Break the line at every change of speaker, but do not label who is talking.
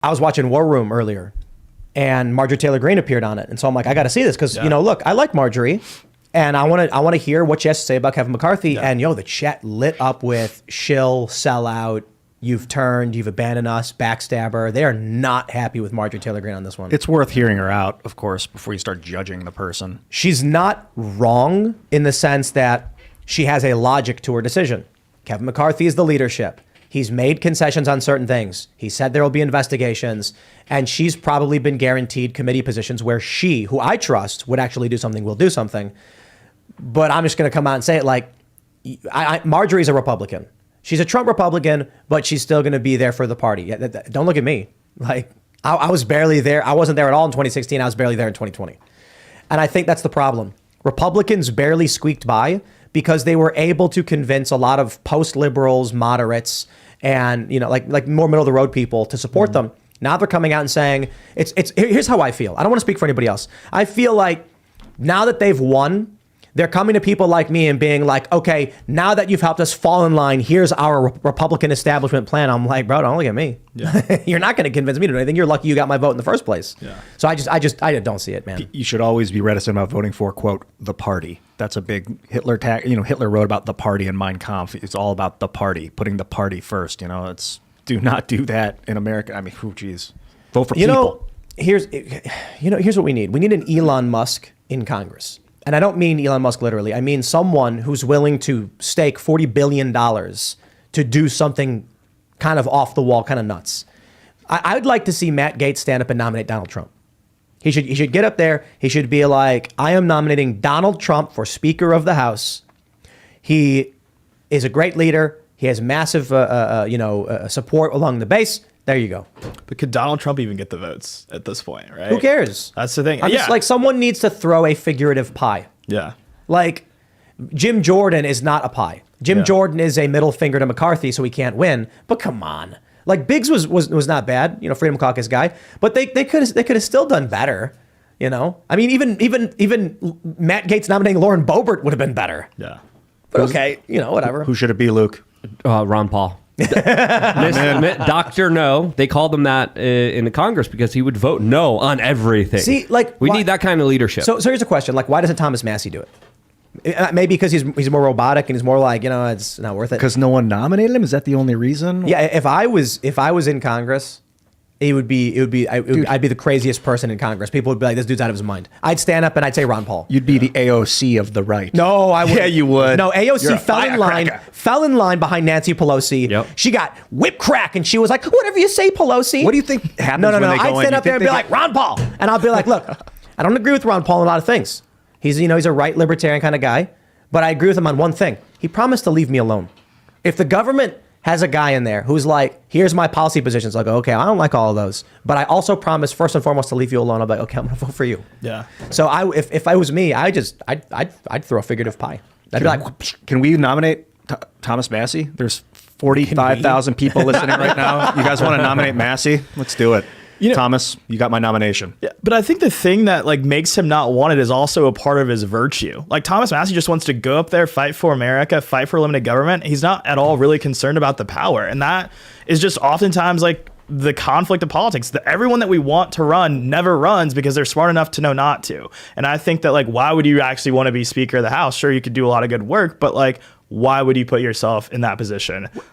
I was watching War Room earlier, and Marjorie Taylor Greene appeared on it, and so I'm like, I got to see this because look, I like Marjorie, and I want to hear what she has to say about Kevin McCarthy. Yeah. And the chat lit up with shill, sellout, you've turned, you've abandoned us, backstabber. They are not happy with Marjorie Taylor Greene on this one.
It's worth hearing her out, of course, before you start judging the person.
She's not wrong in the sense that she has a logic to her decision. Kevin McCarthy is the leadership. He's made concessions on certain things. He said there will be investigations, and she's probably been guaranteed committee positions where she, who I trust, would actually do something, will do something. But I'm just going to come out and say it like, Marjorie's a Republican. She's a Trump Republican, but she's still going to be there for the party. Don't look at me. Like, I was barely there. I wasn't there at all in 2016. I was barely there in 2020. And I think that's the problem. Republicans barely squeaked by because they were able to convince a lot of post-liberals, moderates, and like more middle of the road people to support them. Now they're coming out and saying here's how I feel. I don't want to speak for anybody else. I feel like now that they've won, they're coming to people like me and being like, okay, now that you've helped us fall in line, here's our Republican establishment plan. I'm like, bro, don't look at me. Yeah. You're not going to convince me to do anything. You're lucky you got my vote in the first place. Yeah. So I don't see it, man.
You should always be reticent about voting for, quote, the party. That's a big Hitler tag. Hitler wrote about the party in Mein Kampf. It's all about the party, putting the party first. Do not do that in America. I mean, geez. Vote for people.
Here's what we need. We need an Elon Musk in Congress. And I don't mean Elon Musk literally. I mean someone who's willing to stake $40 billion to do something kind of off the wall, kind of nuts. I'd like to see Matt Gaetz stand up and nominate Donald Trump. He should get up there. He should be like, I am nominating Donald Trump for Speaker of the House. He is a great leader. He has massive support along the base. There you go.
But could Donald Trump even get the votes at this point, right?
Who cares?
That's the thing.
I'm just like, someone needs to throw a figurative pie.
Yeah.
Like, Jim Jordan is not a pie. Jim Jordan is a middle finger to McCarthy, so he can't win. But come on. Like, Biggs was not bad, Freedom Caucus guy. But they could have still done better, I mean, even Matt Gaetz nominating Lauren Boebert would have been better.
Yeah.
But okay, whatever.
Who should it be, Luke?
Ron Paul. Dr. No. They called him that in the Congress because he would vote no on everything.
See, like,
we need that kind of leadership.
So here's a question. Like, why doesn't Thomas Massey do it? Maybe because he's more robotic and he's more like, it's not worth it.
Because no one nominated him? Is that the only reason?
Yeah, if I was in Congress, I'd be the craziest person in Congress. People would be like, this dude's out of his mind. I'd stand up and I'd say Ron Paul.
You'd be the AOC of the right.
No, I would.
Yeah, you would.
No, AOC fell in line behind Nancy Pelosi.
Yep.
She got whip crack and she was like, whatever you say, Pelosi.
What do you think happens
No.
when they go in?
I'd stand up there and be like, Ron Paul. And I'll be like, look, I don't agree with Ron Paul on a lot of things. He's a right libertarian kind of guy. But I agree with him on one thing. He promised to leave me alone. If the government has a guy in there who's like, here's my policy positions, I'll go, okay, I don't like all of those. But I also promise first and foremost to leave you alone. I'll be like, okay, I'm gonna vote for you.
Yeah.
So if I was me, I'd throw a figurative pie. I'd be like,
can we nominate Thomas Massey? There's 45,000 people listening right now. You guys want to nominate Massey? Let's do it. Thomas, you got my nomination.
Yeah, but I think the thing that makes him not wanted is also a part of his virtue. Like, Thomas Massey just wants to go up there, fight for America, fight for limited government. He's not at all really concerned about the power. And that is just oftentimes the conflict of politics. Everyone that we want to run never runs because they're smart enough to know not to. And I think that why would you actually want to be Speaker of the House? Sure, you could do a lot of good work, but why would you put yourself in that position?